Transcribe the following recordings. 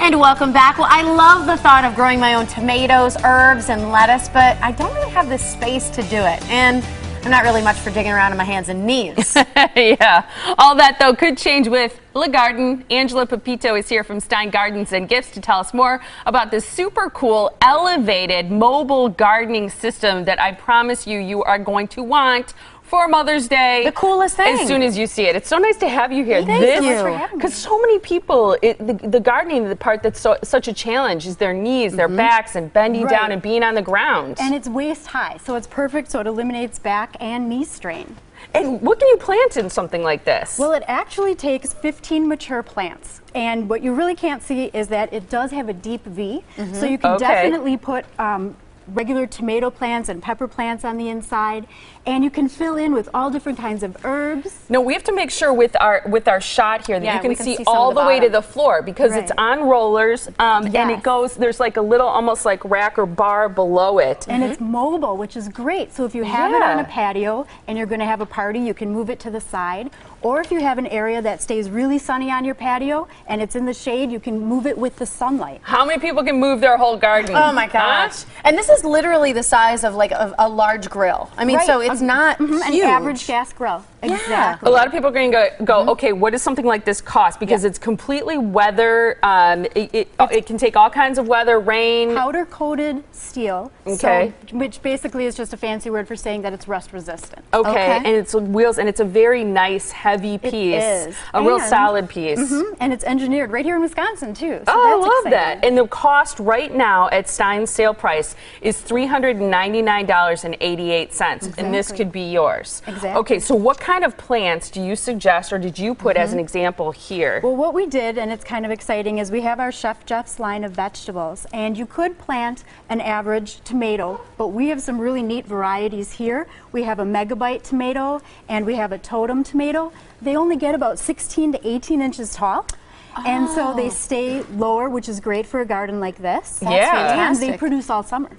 And welcome back. Well, I love the thought of growing my own tomatoes, herbs, and lettuce, but I don't really have the space to do it. And I'm not really much for digging around on my hands and knees. Yeah. All that, though, could change with LGarden. Angela Pepito is here from Stein Gardens and Gifts to tell us more about this super cool, elevated, mobile gardening system that I promise you are going to want for Mother's Day. The coolest thing. As soon as you see it. It's so nice to have you here. Thank you so much for having me. Because so many people, the gardening, the part that's such a challenge is their knees, their backs, and bending down and being on the ground. And it's waist high, so it's perfect, so it eliminates back and knee strain. And what can you plant in something like this? Well, it actually takes 15 mature plants. And what you really can't see is that it does have a deep V, so you can definitely put regular tomato plants and pepper plants on the inside, and you can fill in with all different kinds of herbs. No, we have to make sure with our shot here that you can see all the way bottom. to the floor, because it's on rollers, and it goes, there's like a little almost like rack or bar below it. And it's mobile, which is great. So if you have it on a patio and you're going to have a party, you can move it to the side. Or if you have an area that stays really sunny on your patio and it's in the shade, you can move it with the sunlight. How many people can move their whole garden? Oh my gosh. And this is literally the size of like a large grill. I mean, so it's not huge. An average gas grill. Exactly. A lot of people are going to go, okay, what does something like this cost? Because it's completely weather, it can take all kinds of weather, rain. Powder coated steel, which basically is just a fancy word for saying that it's rust resistant. And it's wheels, and it's a very nice, heavy piece. It is. A real solid piece. And it's engineered right here in Wisconsin, too. So I that's love exciting. that. And the cost right now at Stein's sale price is $399.88, and this could be yours. Exactly. Okay, so what kind of plants do you suggest, or did you put as an example here? Well, what we did, and it's kind of exciting, is we have our Chef Jeff's line of vegetables, and you could plant an average tomato, but we have some really neat varieties here. We have a megabyte tomato, and we have a totem tomato. They only get about 16 to 18 inches tall. And so they stay lower, which is great for a garden like this. That's fantastic. And they produce all summer.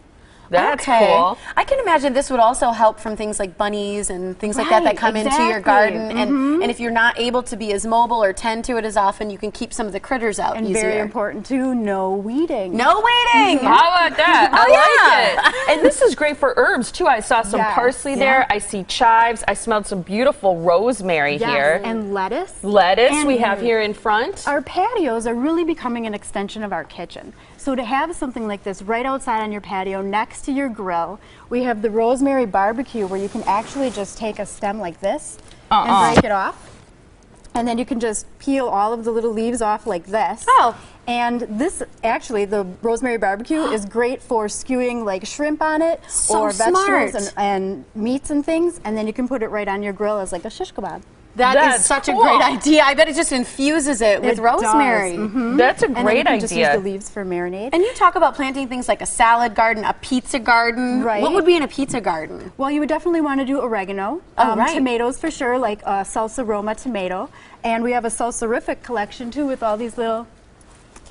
That's cool. I can imagine this would also help from things like bunnies and things like that come into your garden. And if you're not able to be as mobile or tend to it as often, you can keep some of the critters out easier. And very important too, no weeding. No weeding! How about that? I like it. And this is great for herbs too. I saw some parsley there. I see chives. I smelled some beautiful rosemary here. And lettuce. Lettuce we have here in front. Our patios are really becoming an extension of our kitchen. So to have something like this right outside on your patio next to your grill, we have the Rosemary Barbecue, where you can actually just take a stem like this and break it off. And then you can just peel all of the little leaves off like this. And this, actually, the Rosemary Barbecue is great for skewing like shrimp on it, or vegetables and meats and things. And then you can put it right on your grill as like a shish kebab. That's such a great idea. I bet it just infuses it with rosemary. That's a great idea. Just use the leaves for marinade. And you talk about planting things like a salad garden, a pizza garden. Right. What would be in a pizza garden? Well, you would definitely want to do oregano. Tomatoes for sure, like a salsa Roma tomato. And we have a salsarific collection too, with all these little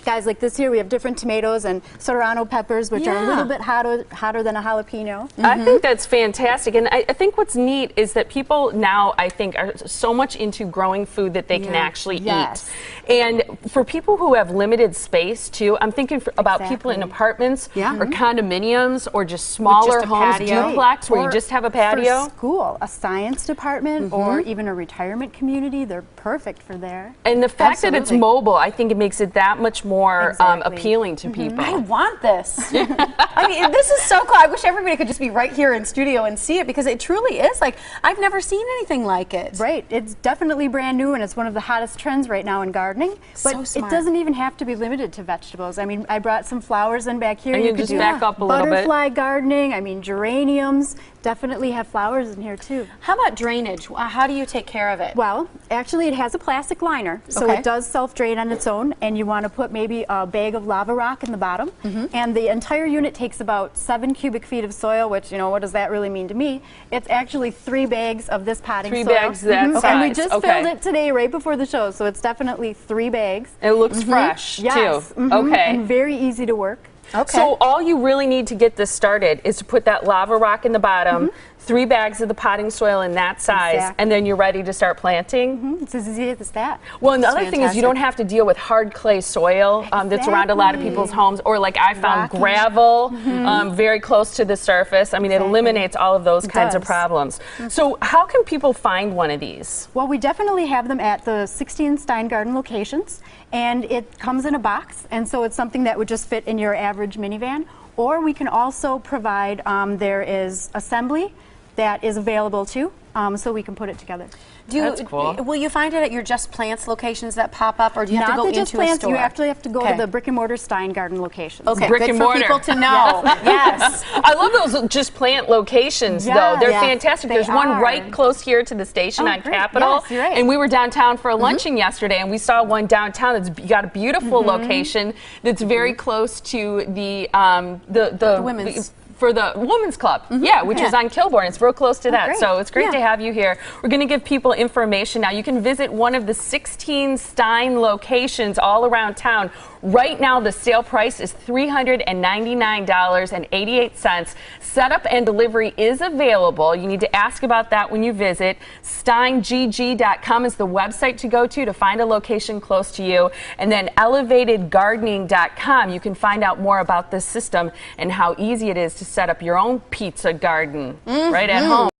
guys like this here. We have different tomatoes and serrano peppers, which are a little bit hotter than a jalapeno. I think that's fantastic. And I think what's neat is that people now, I think, are so much into growing food that they can actually eat. And for people who have limited space too, I'm thinking about people in apartments or condominiums or just smaller homes, duplex, where you just have a patio. For school, a science department, or even a retirement community, they're perfect for there. And the fact that it's mobile, I think it makes it that much more appealing to people. I want this. I mean, this is so cool. I wish everybody could just be right here in studio and see it, because it truly is like, I've never seen anything like it. Right. It's definitely brand new, and it's one of the hottest trends right now in gardening. But it doesn't even have to be limited to vegetables. I mean, I brought some flowers in back here. And you could just back up a little bit. Butterfly gardening. I mean, geraniums definitely have flowers in here too. How about drainage? How do you take care of it? Well, actually, it has a plastic liner, so it does self-drain on its own, and you want to put maybe a bag of lava rock in the bottom, and the entire unit takes about 7 cubic feet of soil, which, you know, what does that really mean to me? It's actually 3 bags of this potting soil. 3 bags that size. And we just filled it today right before the show, so it's definitely 3 bags. It looks fresh too. And very easy to work. So all you really need to get this started is to put that lava rock in the bottom, 3 bags of the potting soil in that size, and then you're ready to start planting. It's as easy as that. Well, and the other thing is you don't have to deal with hard clay soil that's around a lot of people's homes, or like I found gravel very close to the surface. I mean, it eliminates all of those kinds of problems. So how can people find one of these? Well, we definitely have them at the 16 LGarden locations, and it comes in a box, and so it's something that would just fit in your average minivan. Or we can also provide, there is assembly that is available too, so we can put it together. That's cool. Will you find it at your Just Plants locations that pop up, or do you have to go into a store? You actually have to go to the brick and mortar LGarden locations. Okay, brick and mortar. For people to know. Yes. I love those Just Plant locations, though. They're fantastic. There's one right close here to the station on Capitol. Yes, you're right. And we were downtown for a luncheon yesterday, and we saw one downtown that's got a beautiful location that's very close to the women's. For the Women's Club, which is on Kilbourne. It's real close to that. So it's great to have you here. We're going to give people information now. You can visit one of the 16 Stein locations all around town. Right now, the sale price is $399.88. Setup and delivery is available. You need to ask about that when you visit. SteinGG.com is the website to go to find a location close to you. And then ElevatedGardening.com. You can find out more about this system and how easy it is to set up your own pizza garden right at home.